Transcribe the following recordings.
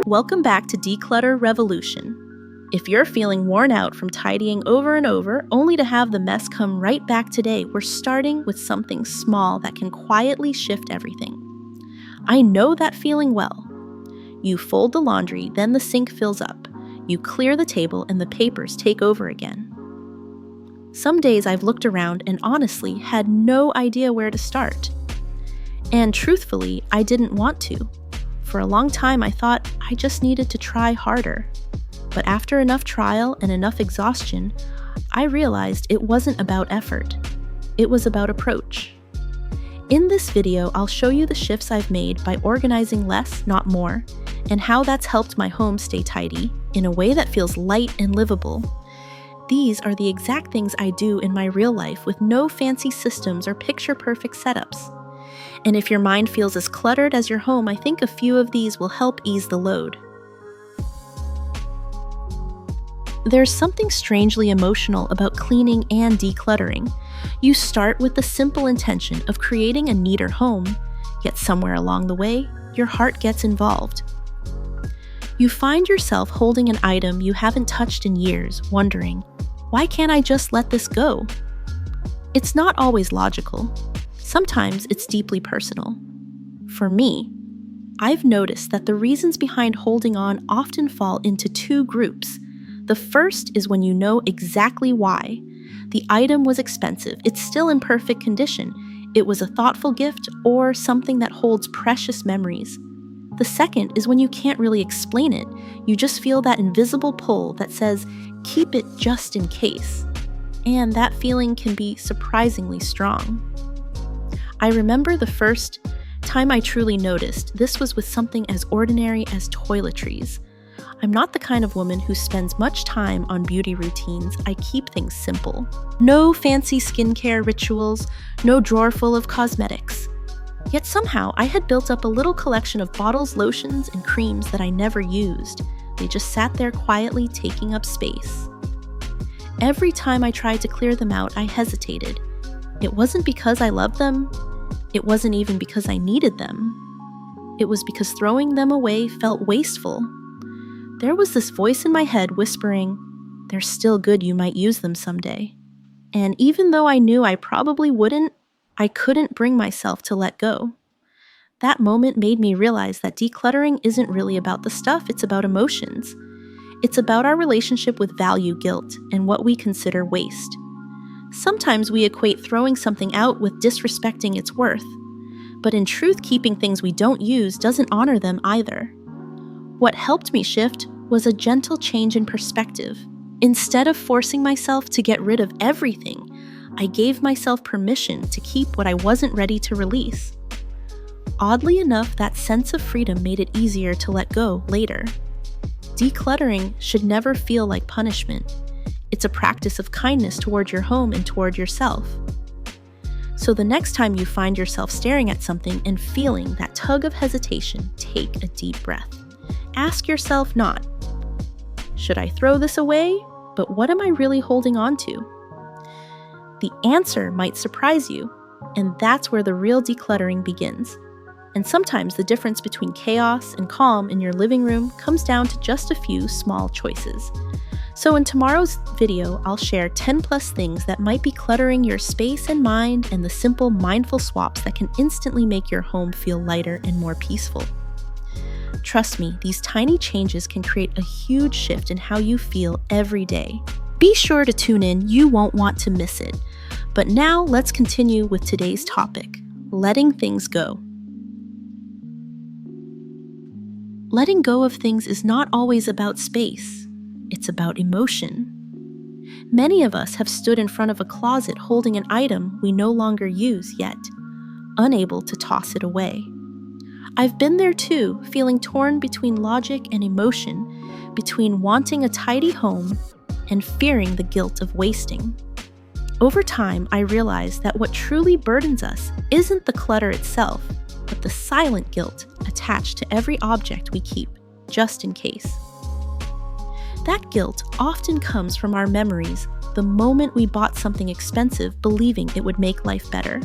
Welcome back to Declutter Revolution. If you're feeling worn out from tidying over and over, only to have the mess come right back today, we're starting with something small that can quietly shift everything. I know that feeling well. You fold the laundry, then the sink fills up. You clear the table and the papers take over again. Some days I've looked around and honestly had no idea where to start. And truthfully, I didn't want to. For a long time, I thought I just needed to try harder. But after enough trial and enough exhaustion, I realized it wasn't about effort. It was about approach. In this video, I'll show you the shifts I've made by organizing less, not more, and how that's helped my home stay tidy in a way that feels light and livable. These are the exact things I do in my real life with no fancy systems or picture-perfect setups. And if your mind feels as cluttered as your home, I think a few of these will help ease the load. There's something strangely emotional about cleaning and decluttering. You start with the simple intention of creating a neater home, yet somewhere along the way, your heart gets involved. You find yourself holding an item you haven't touched in years, wondering, why can't I just let this go? It's not always logical. Sometimes it's deeply personal. For me, I've noticed that the reasons behind holding on often fall into two groups. The first is when you know exactly why. The item was expensive, it's still in perfect condition, it was a thoughtful gift, or something that holds precious memories. The second is when you can't really explain it. You just feel that invisible pull that says, keep it just in case. And that feeling can be surprisingly strong. I remember the first time I truly noticed this was with something as ordinary as toiletries. I'm not the kind of woman who spends much time on beauty routines. I keep things simple. No fancy skincare rituals, no drawer full of cosmetics. Yet somehow I had built up a little collection of bottles, lotions, and creams that I never used. They just sat there quietly taking up space. Every time I tried to clear them out, I hesitated. It wasn't because I loved them. It wasn't even because I needed them. It was because throwing them away felt wasteful. There was this voice in my head whispering, they're still good, you might use them someday. And even though I knew I probably wouldn't, I couldn't bring myself to let go. That moment made me realize that decluttering isn't really about the stuff, it's about emotions. It's about our relationship with value, guilt, and what we consider waste. Sometimes we equate throwing something out with disrespecting its worth. But in truth, keeping things we don't use doesn't honor them either. What helped me shift was a gentle change in perspective. Instead of forcing myself to get rid of everything, I gave myself permission to keep what I wasn't ready to release. Oddly enough, that sense of freedom made it easier to let go later. Decluttering should never feel like punishment. It's a practice of kindness toward your home and toward yourself. So the next time you find yourself staring at something and feeling that tug of hesitation, take a deep breath. Ask yourself not, should I throw this away? But what am I really holding on to? The answer might surprise you, and that's where the real decluttering begins. And sometimes the difference between chaos and calm in your living room comes down to just a few small choices. So in tomorrow's video, I'll share 10 plus things that might be cluttering your space and mind, and the simple mindful swaps that can instantly make your home feel lighter and more peaceful. Trust me, these tiny changes can create a huge shift in how you feel every day. Be sure to tune in, you won't want to miss it. But now let's continue with today's topic, letting things go. Letting go of things is not always about space. It's about emotion. Many of us have stood in front of a closet holding an item we no longer use yet, unable to toss it away. I've been there too, feeling torn between logic and emotion, between wanting a tidy home and fearing the guilt of wasting. Over time, I realized that what truly burdens us isn't the clutter itself, but the silent guilt attached to every object we keep, just in case. That guilt often comes from our memories, the moment we bought something expensive believing it would make life better.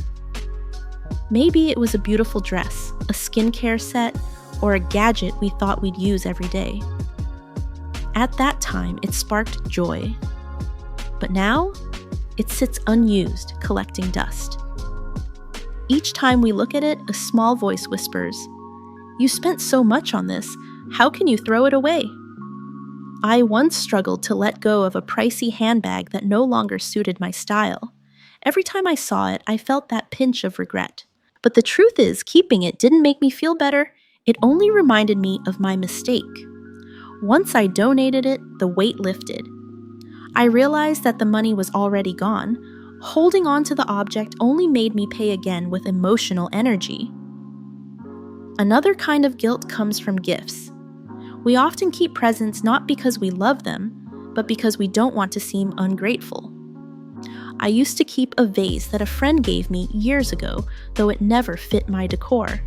Maybe it was a beautiful dress, a skincare set, or a gadget we thought we'd use every day. At that time, it sparked joy. But now, it sits unused, collecting dust. Each time we look at it, a small voice whispers, "You spent so much on this. How can you throw it away?" I once struggled to let go of a pricey handbag that no longer suited my style. Every time I saw it, I felt that pinch of regret. But the truth is, keeping it didn't make me feel better. It only reminded me of my mistake. Once I donated it, the weight lifted. I realized that the money was already gone. Holding on to the object only made me pay again with emotional energy. Another kind of guilt comes from gifts. We often keep presents not because we love them, but because we don't want to seem ungrateful. I used to keep a vase that a friend gave me years ago, though it never fit my decor.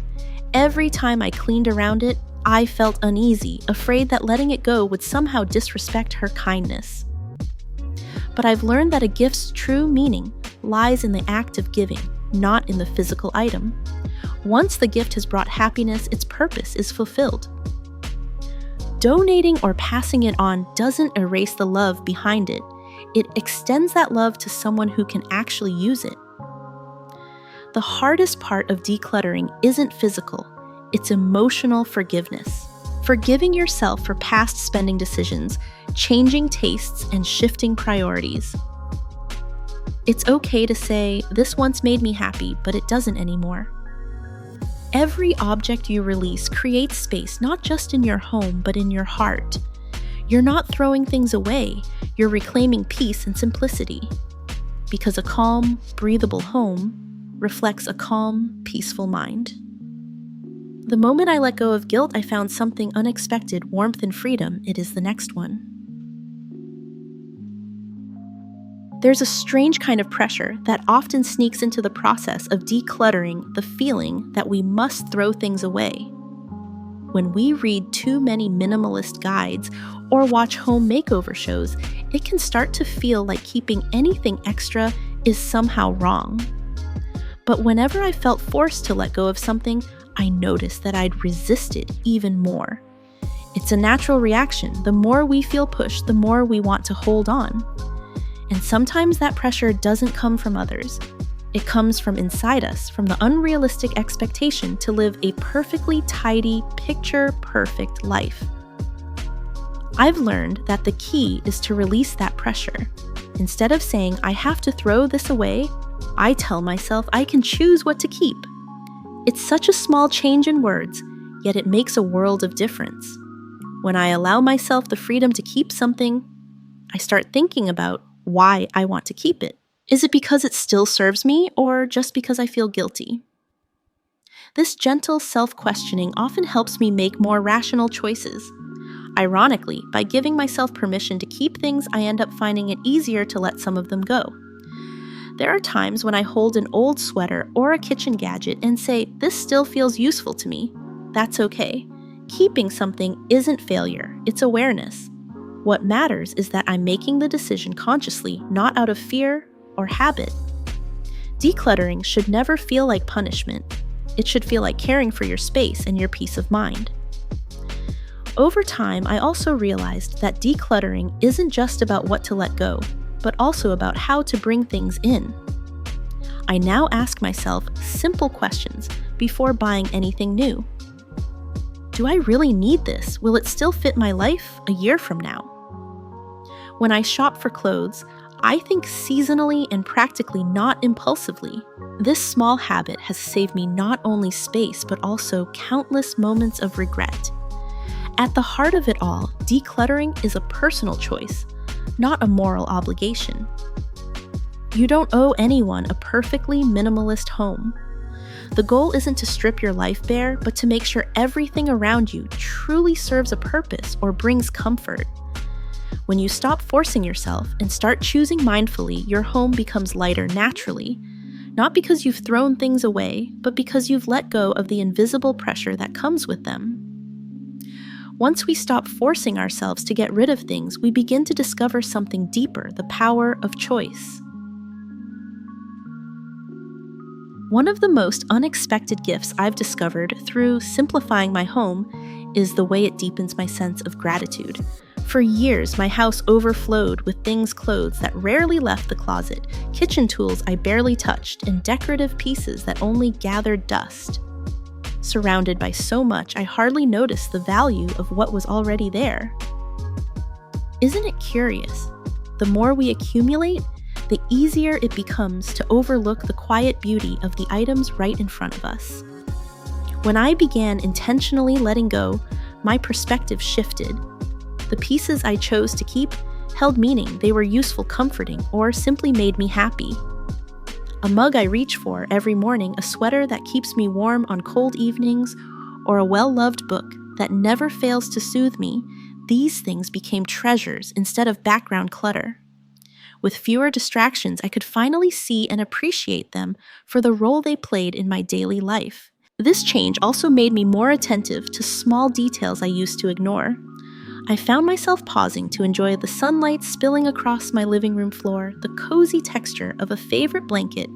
Every time I cleaned around it, I felt uneasy, afraid that letting it go would somehow disrespect her kindness. But I've learned that a gift's true meaning lies in the act of giving, not in the physical item. Once the gift has brought happiness, its purpose is fulfilled. Donating or passing it on doesn't erase the love behind it. It extends that love to someone who can actually use it. The hardest part of decluttering isn't physical, it's emotional forgiveness. Forgiving yourself for past spending decisions, changing tastes, and shifting priorities. It's okay to say, "This once made me happy, but it doesn't anymore." Every object you release creates space not just in your home, but in your heart. You're not throwing things away, you're reclaiming peace and simplicity. Because a calm, breathable home reflects a calm, peaceful mind. The moment I let go of guilt, I found something unexpected, warmth and freedom. It is the next one. There's a strange kind of pressure that often sneaks into the process of decluttering, the feeling that we must throw things away. When we read too many minimalist guides or watch home makeover shows, it can start to feel like keeping anything extra is somehow wrong. But whenever I felt forced to let go of something, I noticed that I'd resisted even more. It's a natural reaction. The more we feel pushed, the more we want to hold on. And sometimes that pressure doesn't come from others. It comes from inside us, from the unrealistic expectation to live a perfectly tidy, picture-perfect life. I've learned that the key is to release that pressure. Instead of saying, "I have to throw this away," I tell myself I can choose what to keep. It's such a small change in words, yet it makes a world of difference. When I allow myself the freedom to keep something, I start thinking about why I want to keep it. Is it because it still serves me, or just because I feel guilty? This gentle self-questioning often helps me make more rational choices. Ironically, by giving myself permission to keep things, I end up finding it easier to let some of them go. There are times when I hold an old sweater or a kitchen gadget and say, "This still feels useful to me." That's okay. Keeping something isn't failure, it's awareness. What matters is that I'm making the decision consciously, not out of fear or habit. Decluttering should never feel like punishment. It should feel like caring for your space and your peace of mind. Over time, I also realized that decluttering isn't just about what to let go, but also about how to bring things in. I now ask myself simple questions before buying anything new. Do I really need this? Will it still fit my life a year from now? When I shop for clothes, I think seasonally and practically, not impulsively. This small habit has saved me not only space, but also countless moments of regret. At the heart of it all, decluttering is a personal choice, not a moral obligation. You don't owe anyone a perfectly minimalist home. The goal isn't to strip your life bare, but to make sure everything around you truly serves a purpose or brings comfort. When you stop forcing yourself and start choosing mindfully, your home becomes lighter naturally, not because you've thrown things away, but because you've let go of the invisible pressure that comes with them. Once we stop forcing ourselves to get rid of things, we begin to discover something deeper, the power of choice. One of the most unexpected gifts I've discovered through simplifying my home is the way it deepens my sense of gratitude. For years, my house overflowed with clothes that rarely left the closet, kitchen tools I barely touched, and decorative pieces that only gathered dust. Surrounded by so much, I hardly noticed the value of what was already there. Isn't it curious? The more we accumulate, the easier it becomes to overlook the quiet beauty of the items right in front of us. When I began intentionally letting go, my perspective shifted. The pieces I chose to keep held meaning. They were useful, comforting, or simply made me happy. A mug I reach for every morning, a sweater that keeps me warm on cold evenings, or a well-loved book that never fails to soothe me, these things became treasures instead of background clutter. With fewer distractions, I could finally see and appreciate them for the role they played in my daily life. This change also made me more attentive to small details I used to ignore. I found myself pausing to enjoy the sunlight spilling across my living room floor, the cozy texture of a favorite blanket,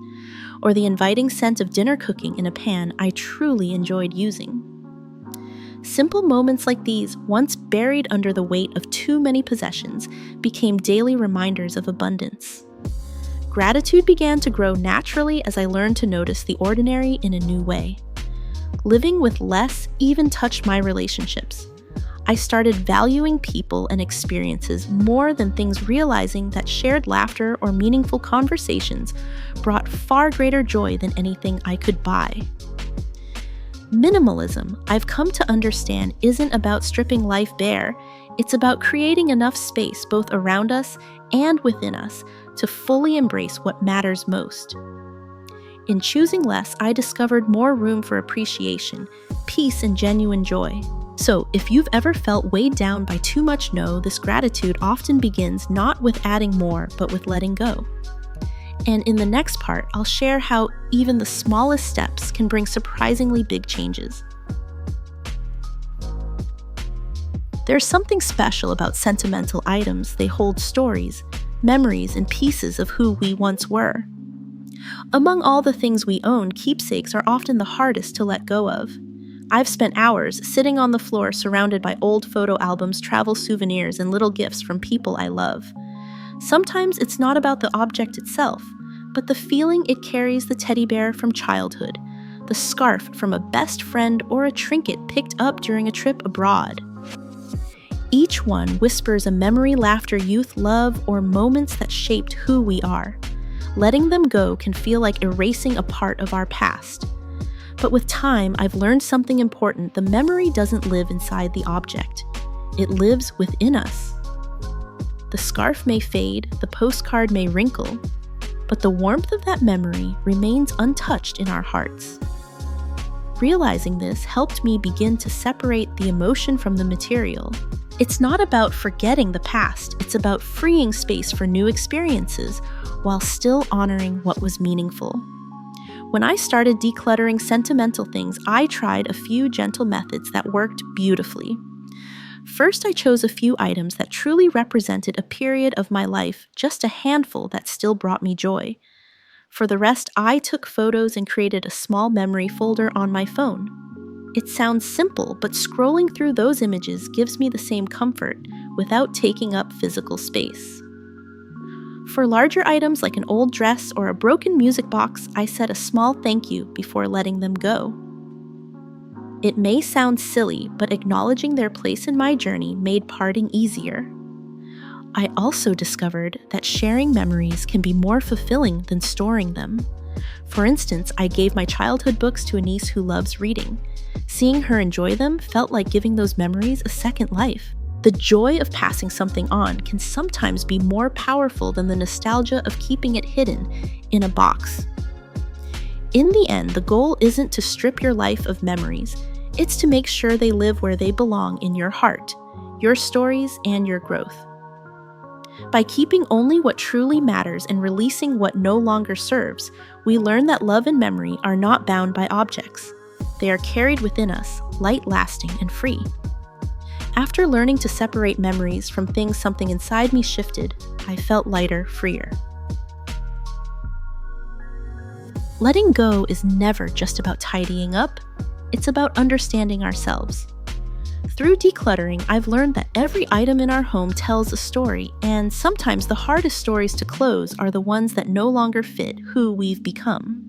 or the inviting scent of dinner cooking in a pan I truly enjoyed using. Simple moments like these, once buried under the weight of too many possessions, became daily reminders of abundance. Gratitude began to grow naturally as I learned to notice the ordinary in a new way. Living with less even touched my relationships. I started valuing people and experiences more than things, realizing that shared laughter or meaningful conversations brought far greater joy than anything I could buy. Minimalism, I've come to understand, isn't about stripping life bare. It's about creating enough space both around us and within us to fully embrace what matters most. In choosing less, I discovered more room for appreciation, peace, and genuine joy. So, if you've ever felt weighed down by too much, know this: gratitude often begins not with adding more, but with letting go. And in the next part, I'll share how even the smallest steps can bring surprisingly big changes. There's something special about sentimental items. They hold stories, memories, and pieces of who we once were. Among all the things we own, keepsakes are often the hardest to let go of. I've spent hours sitting on the floor surrounded by old photo albums, travel souvenirs, and little gifts from people I love. Sometimes it's not about the object itself, but the feeling it carries: the teddy bear from childhood, the scarf from a best friend, or a trinket picked up during a trip abroad. Each one whispers a memory, laughter, youth, love, or moments that shaped who we are. Letting them go can feel like erasing a part of our past. But with time, I've learned something important. The memory doesn't live inside the object. It lives within us. The scarf may fade, the postcard may wrinkle, but the warmth of that memory remains untouched in our hearts. Realizing this helped me begin to separate the emotion from the material. It's not about forgetting the past, it's about freeing space for new experiences while still honoring what was meaningful. When I started decluttering sentimental things, I tried a few gentle methods that worked beautifully. First, I chose a few items that truly represented a period of my life, just a handful that still brought me joy. For the rest, I took photos and created a small memory folder on my phone. It sounds simple, but scrolling through those images gives me the same comfort without taking up physical space. For larger items like an old dress or a broken music box, I said a small thank you before letting them go. It may sound silly, but acknowledging their place in my journey made parting easier. I also discovered that sharing memories can be more fulfilling than storing them. For instance, I gave my childhood books to a niece who loves reading. Seeing her enjoy them felt like giving those memories a second life. The joy of passing something on can sometimes be more powerful than the nostalgia of keeping it hidden in a box. In the end, the goal isn't to strip your life of memories. It's to make sure they live where they belong, in your heart, your stories, and your growth. By keeping only what truly matters and releasing what no longer serves, we learn that love and memory are not bound by objects. They are carried within us, light-lasting and free. After learning to separate memories from things, something inside me shifted. I felt lighter, freer. Letting go is never just about tidying up, it's about understanding ourselves. Through decluttering, I've learned that every item in our home tells a story, and sometimes the hardest stories to close are the ones that no longer fit who we've become.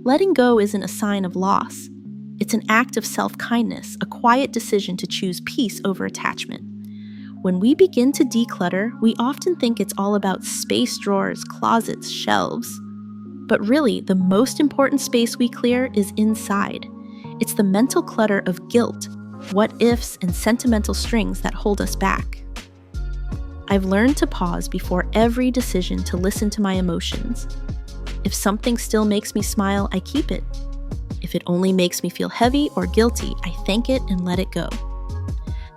Letting go isn't a sign of loss. It's an act of self-kindness, a quiet decision to choose peace over attachment. When we begin to declutter, we often think it's all about space, drawers, closets, shelves. But really, the most important space we clear is inside. It's the mental clutter of guilt, what-ifs, and sentimental strings that hold us back. I've learned to pause before every decision to listen to my emotions. If something still makes me smile, I keep it. If it only makes me feel heavy or guilty, I thank it and let it go.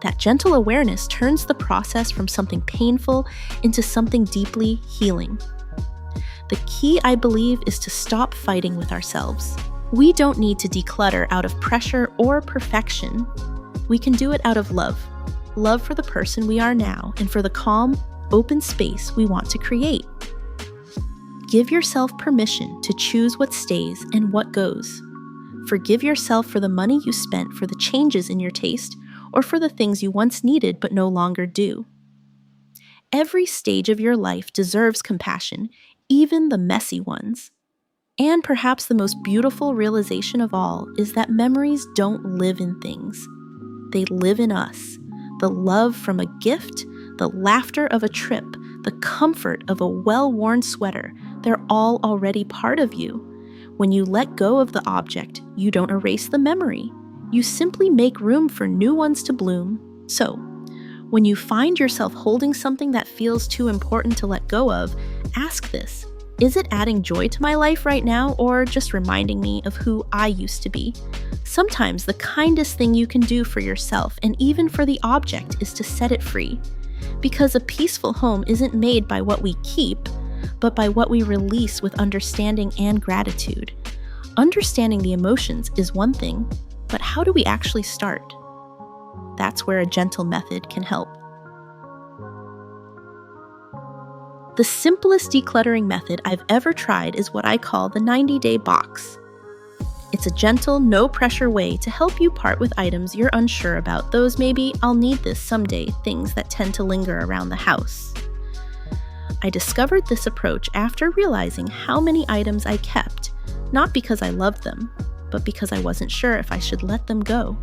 That gentle awareness turns the process from something painful into something deeply healing. The key, I believe, is to stop fighting with ourselves. We don't need to declutter out of pressure or perfection. We can do it out of love. Love for the person we are now and for the calm, open space we want to create. Give yourself permission to choose what stays and what goes. Forgive yourself for the money you spent for the changes in your taste or for the things you once needed but no longer do. Every stage of your life deserves compassion, even the messy ones. And perhaps the most beautiful realization of all is that memories don't live in things. They live in us. The love from a gift, the laughter of a trip, the comfort of a well-worn sweater, they're all already part of you. When you let go of the object, you don't erase the memory. You simply make room for new ones to bloom. So, when you find yourself holding something that feels too important to let go of, ask this: is it adding joy to my life right now, or just reminding me of who I used to be? Sometimes the kindest thing you can do for yourself, and even for the object, is to set it free. Because a peaceful home isn't made by what we keep, but by what we release with understanding and gratitude. Understanding the emotions is one thing, but how do we actually start? That's where a gentle method can help. The simplest decluttering method I've ever tried is what I call the 90-day box. It's a gentle, no-pressure way to help you part with items you're unsure about, those maybe I'll need this someday things that tend to linger around the house. I discovered this approach after realizing how many items I kept, not because I loved them, but because I wasn't sure if I should let them go.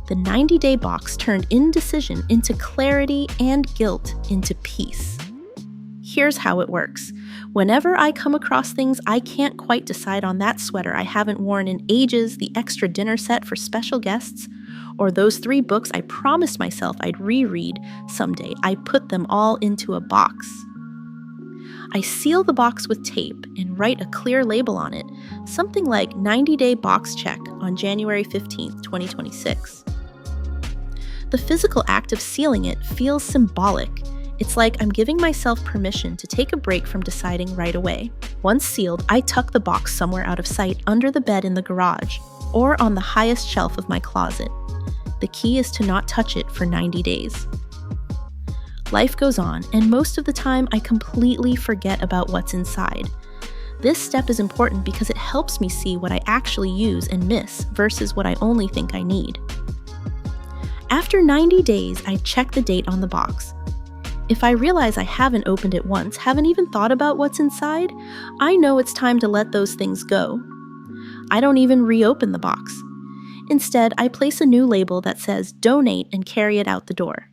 The 90-day box turned indecision into clarity and guilt into peace. Here's how it works. Whenever I come across things I can't quite decide on, that sweater I haven't worn in ages, the extra dinner set for special guests, or those 3 books I promised myself I'd reread someday, I put them all into a box. I seal the box with tape and write a clear label on it, something like 90-day box check on January 15th, 2026. The physical act of sealing it feels symbolic. It's like I'm giving myself permission to take a break from deciding right away. Once sealed, I tuck the box somewhere out of sight under the bed in the garage or on the highest shelf of my closet. The key is to not touch it for 90 days. Life goes on, and most of the time I completely forget about what's inside. This step is important because it helps me see what I actually use and miss versus what I only think I need. After 90 days, I check the date on the box. If I realize I haven't opened it once, haven't even thought about what's inside, I know it's time to let those things go. I don't even reopen the box. Instead, I place a new label that says donate and carry it out the door.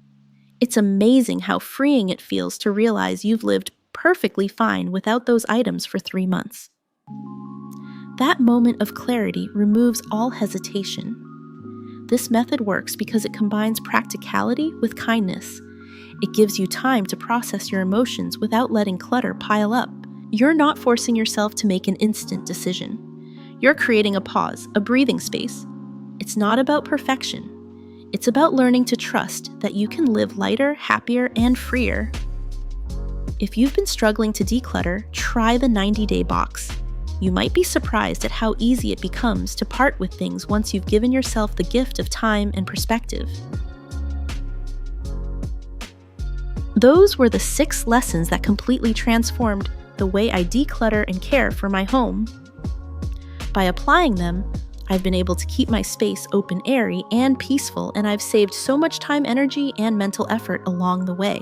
It's amazing how freeing it feels to realize you've lived perfectly fine without those items for 3 months. That moment of clarity removes all hesitation. This method works because it combines practicality with kindness. It gives you time to process your emotions without letting clutter pile up. You're not forcing yourself to make an instant decision. You're creating a pause, a breathing space. It's not about perfection. It's about learning to trust that you can live lighter, happier, and freer. If you've been struggling to declutter, try the 90-day box. You might be surprised at how easy it becomes to part with things once you've given yourself the gift of time and perspective. Those were the 6 lessons that completely transformed the way I declutter and care for my home. By applying them, I've been able to keep my space open-airy and peaceful, and I've saved so much time, energy, and mental effort along the way.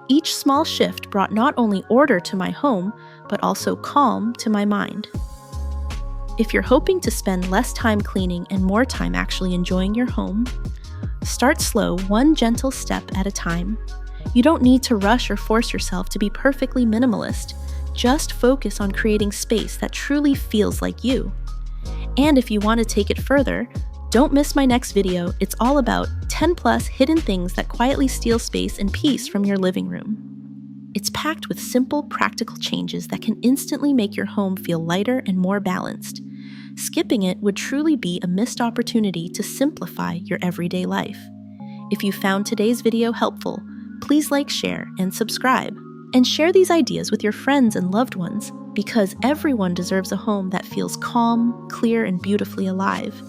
Each small shift brought not only order to my home, but also calm to my mind. If you're hoping to spend less time cleaning and more time actually enjoying your home, start slow, one gentle step at a time. You don't need to rush or force yourself to be perfectly minimalist. Just focus on creating space that truly feels like you. And if you want to take it further, don't miss my next video. It's all about 10 plus hidden things that quietly steal space and peace from your living room. It's packed with simple, practical changes that can instantly make your home feel lighter and more balanced. Skipping it would truly be a missed opportunity to simplify your everyday life. If you found today's video helpful, please like, share, and subscribe. And share these ideas with your friends and loved ones, because everyone deserves a home that feels calm, clear, and beautifully alive.